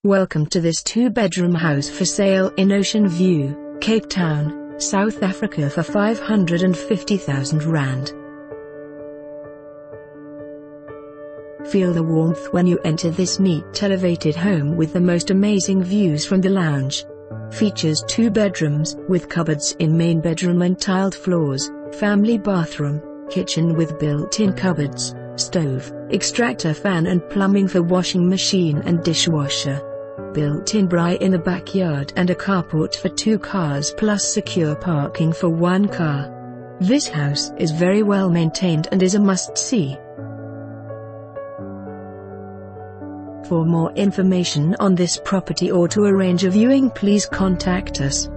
Welcome to this 2-bedroom house for sale in Ocean View, Cape Town, South Africa for R550,000. Feel the warmth when you enter this neat elevated home with the most amazing views from the lounge. Features 2 bedrooms with cupboards in main bedroom and tiled floors, family bathroom, kitchen with built-in cupboards, stove, extractor fan and plumbing for washing machine and dishwasher. Built-in braai in the backyard and a carport for 2 cars plus secure parking for 1 car. This house is very well maintained and is a must-see. For more information on this property or to arrange a viewing, please contact us.